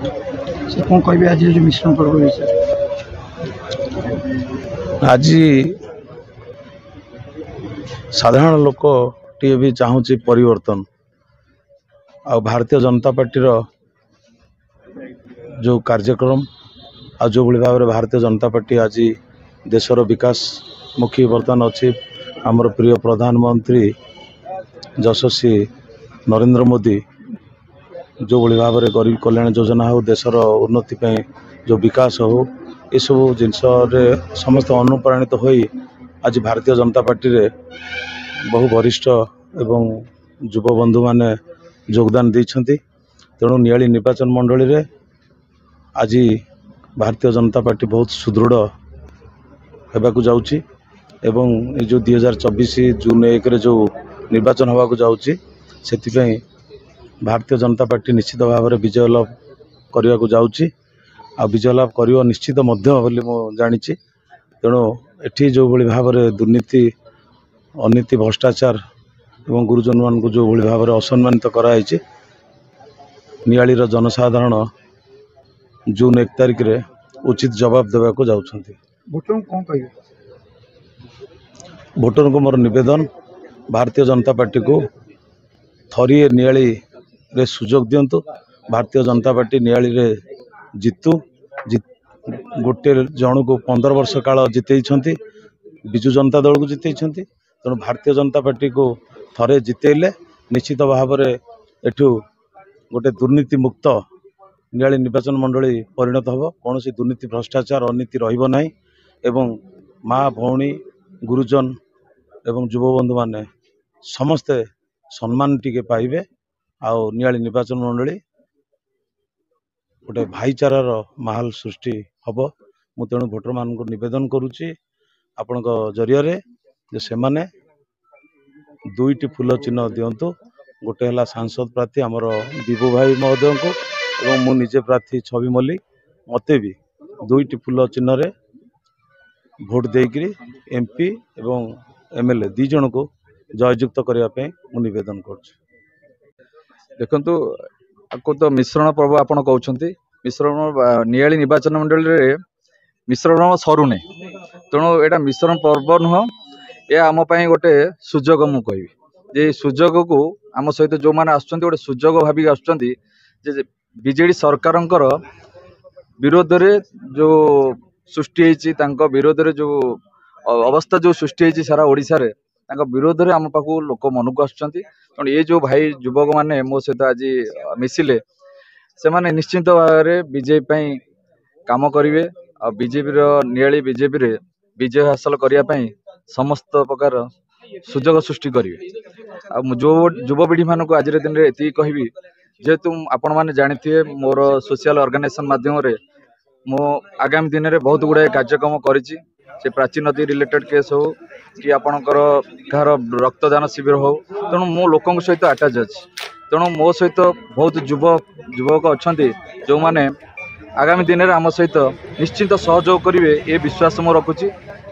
से कौन कहे आज जो मिश्रण पर्व विषय आज साधारण लोक टी भी चाहूँगी परिवर्तन आ भारतीय जनता पार्टी जो कार्यक्रम आ जो भाव में भारतीय जनता पार्टी आज देशर विकास मुखी बर्तमान अच्छी आमर प्रिय प्रधानमंत्री यशस्वी नरेंद्र मोदी जो भाव में गरीब कल्याण योजना हो देशर उन्नति पे जो विकास हो ये सब जिनस समस्त अनुप्राणित हो आज भारतीय जनता पार्टी रे बहु वरिष्ठ एवं युव बंधु माने योगदान देइछंती। तेणु नियाली निर्वाचन मंडली रे आज भारतीय जनता पार्टी बहुत सुदृढ़ होगाकू जाउची एवं ये जो 2024 जून 1 रे जो निर्वाचन होगाकू जाउची सेतिपई भारतीय जनता पार्टी निश्चित भाव में विजय लाभ करने को जाउची आ विजय लाभ करियो निश्चित मध्य बोली मो जानिछि। तेणु एठी जो भली भाव में दुर्नीति अनीति भ्रष्टाचार एवं गुरुजन मान को जो भली भाव में असम्मानित कराई नियाली जनसाधारण जून 1 तारिख रे उचित जवाब देवा को जाउछंती। भोटर कौन कहे भोटर को मोर निवेदन भारतीय जनता पार्टी को थरिए नियाली रे सुजोग दिंतु। भारतीय जनता पार्टी नियाली रे जितु गोटे जन को 15 वर्ष काल जिते विजु जनता दल को जिते तेणु भारतीय जनता पार्टी को थरे जितेले निश्चित भाव में एठू गोटे दुर्नीति मुक्त नियाली निर्वाचन मंडली परिणत हम कौन दुर्नीति भ्रष्टाचार अनीति रहिबो नाही एवं माँ भौणी गुरुजन एवं युवबंधु माने समस्ते सम्मान टिके पाइबे आउ नियाली निर्वाचन मंडली गोटे भाईचारार माहौल सृष्टि हम। मु तेणु भोटर मान को निवेदन करुच्ची आपण जरिया जे से माने दुईटी फूल चिन्ह दिंतु। गोटे है सांसद प्रार्थी आमर विभू भाई महोदय को एवं मु निजे प्रार्थी छवि मल्लिक मते भी दुईटी फूल चिन्ह रे भोट देकरी एमपी एवं एमएलए दी जन को जययुक्त करने मु निवेदन करुच्ची। देखंतु आपको तो मिश्रण पर्व आपण कहउछंती मिश्रण नियाली निर्वाचन मंडली रे मिश्रण सरुने तेणु एटा मिश्रण पर्व नुह ये आम पई गोटे सुजोग मु कहबी जे सुजोग को आम सहित जो माने आछंती गोटे सुजोग भाबी आछंती जे बीजेडी सरकारंकर विरोध रे जो सृष्टि होईची तांको विरोध रे जो अवस्था जो सृष्टि होईची सारा ओडिसा रे तांको विरोध रे आम पाखु लोक मन को आछंती। तेणु ये जो भाई युवक माने मो सहित आज मिसिले से माने निश्चित भाव में बीजेपी पई काम करिवे आ बीजेपी रो नियाली बीजेपी रे विजय हासिल करिया पई समस्त प्रकार सुजोग सृष्टि करिवे। आ जो युवपीढ़ी मान को आज दिन रे एति कहबी जेहेतु आपण माने जानिथिए मोर सोशल ऑर्गेनाइजेशन माध्यम रे मो आगामी दिन रे बहुत गुड़ाए कार्यक्रम करिछि से प्राचीन नदी रिलेटेड केस हो कि आपणकर कहार रक्तदान शिविर हो तेणु मो लोकों सहित आटाच अच्छी तेणु मो सहित बहुत युवक अच्छा जो मैंने आगामी दिन में आम सहित निश्चिंत सहयोग करेंगे ये विश्वास मो रखुची।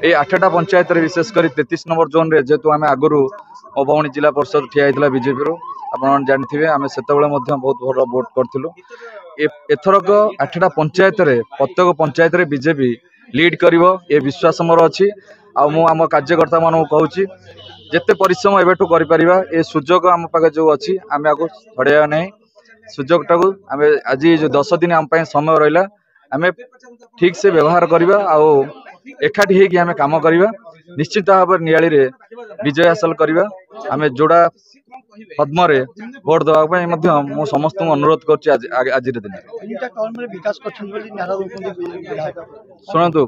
ये 8टा पंचायत रे विशेषकर 33 नंबर जोन रे जेहेतु आम आगु मो भौणी जिला परिषद ठिया होता बीजेपी रू आप जानते आम से बहुत भल भोट करूँ। एथरक 8टा पंचायत रे प्रत्येक पंचायत रे बीजेपी लीड करिवो ये विश्वास मोर अच्छी। आम कार्यकर्ता मान कहूँ जिते परिश्रम एवं कर ये सुजोग आम पाखे जो अच्छी आम आपको छड़ाइबा नहीं सुजोग टाक आम आज जो 10 दिन आम समय रहा आम ठीक से व्यवहार करवा एकाठी होगी आम कम करवा निश्चित भाव नियाली रे विजय हासिल करवा आम जोड़ा पद्म रे भोट देवा मु समस्त अनुरोध कर दिन शुणु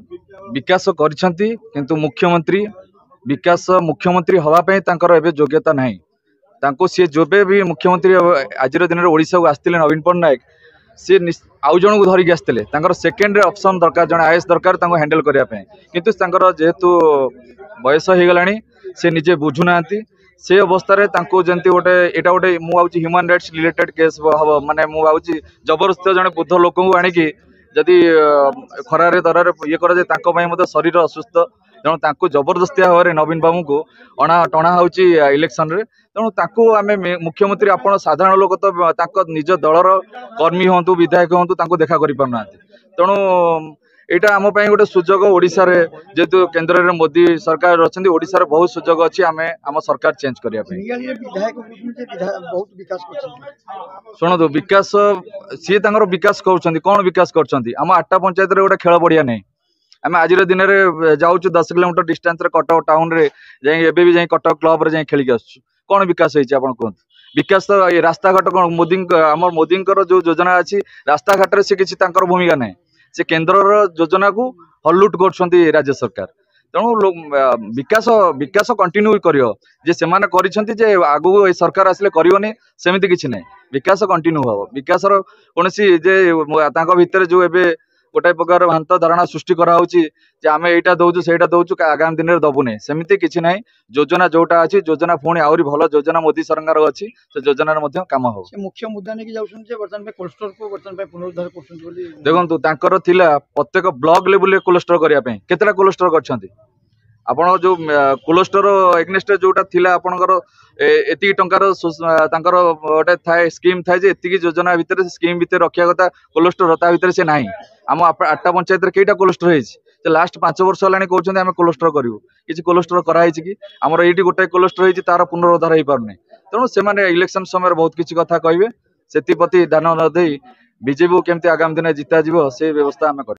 विकास किंतु मुख्यमंत्री हवापाई एवं योग्यता नहीं तांको सी जो भी मुख्यमंत्री आज दिन में ओडिशा को आसते नवीन पट्टनायक सी आउ जन को धरिकी आसते सेकेंड ऑप्शन दरकार जन आईएएस दरकार हैंडल करने किंतु जेहेतु बयस हो गला से निजे बुझुना से अवस्था जमी गोटे यहाँ गोटे मुझे ह्यूमन राइट्स रिलेटेड केस हम माने मुझे जबरदस्त जन बुद्ध लोक को आणिकी जदि खरारे दरारे ये कर शरीर असुस्थ तेणु तांको जबरदस्ती भाव में नवीन बाबू को टणा होची इलेक्शन रे। तेणु तांको आमे मुख्यमंत्री आपण साधारण लोक तो तांको निज दलर कर्मी हूँ विधायक हूँ तांको देखा करि पारना। तेणु एटा आम गोटे सुजोग ओडिशा रे जेतु केंद्र में मोदी सरकार अच्छी ओडिशा रे बहुत सुजोग अच्छी आम आम सरकार चेंज करने। विधायक बहुत विकास कर शुणु विकास सी विकास कौन विकास कर आम 8टा पंचायत रे गोटे खेल बढ़िया नहीं। आम आज दिन में जाऊँ 10 किलोमीटर डिस्टेंस रे कटक टाउन रे एबे भी कटक क्लब रे खेलिक आसु कौन विकास होती आप कहते? विकास तो ये रास्ता घाट कौन मोदी आम मोदी जो योजना अच्छी रास्ता घाट से किसी भूमिका नहीं। से केंद्र योजना को हल्लुट कर राज्य सरकार। तेणु विकास विकास कंटिन्यू कर आगु सरकार आसिले करनी सेमती किसी ना विकास कंटिन्यू हम विकास कौन भितर जो एवं गोटाए प्रकार भ्रांत धारणा सृष्टि कराऊँच आम यहाँ दौचु से दौचु आगामी दिन में दबुने सेमती किसी ना योजना जोटा अच्छी योजना पुणी आहरी भल योजना मोदी सरकार अच्छी से योजना कम हो। मुख्य मुद्दा नहीं बर्तमान कोल्डस्टोर को बर्तमान पुनरुद्धार कर देखो तांकर थिला प्रत्येक ब्लॉक लेवल कोल्डस्टोर करने केतटा कोल्डस्टोर करछंती आपण जो कोल्डस्टोर एग्नेस्ट जोटा थिला आपणकर एति टंकार तांकर गोटे थाए स्कीम थाए जे एति योजना भितर स्कीम भितर रखिया कथा कोल्डस्टोर ता भितर से नाही। आम 8टा पंचायत रे केटा कोल्डस्टोर हेछि लास्ट 5 वर्ष होलानी कहउछन्ते आमे कोल्डस्टोर करिवु किछि कोल्डस्टोर करा हेछि कि हमर एठी गोटे कोल्डस्टोर हेछि तार पुनरुद्धार हेइ पारुनी। तेणु से इलेक्शन समय बहुत किछि कथा कहबे सेति प्रति ध्यान न देई बीजेपी को केमती आगामी दिन जिता जीवो से व्यवस्था आमे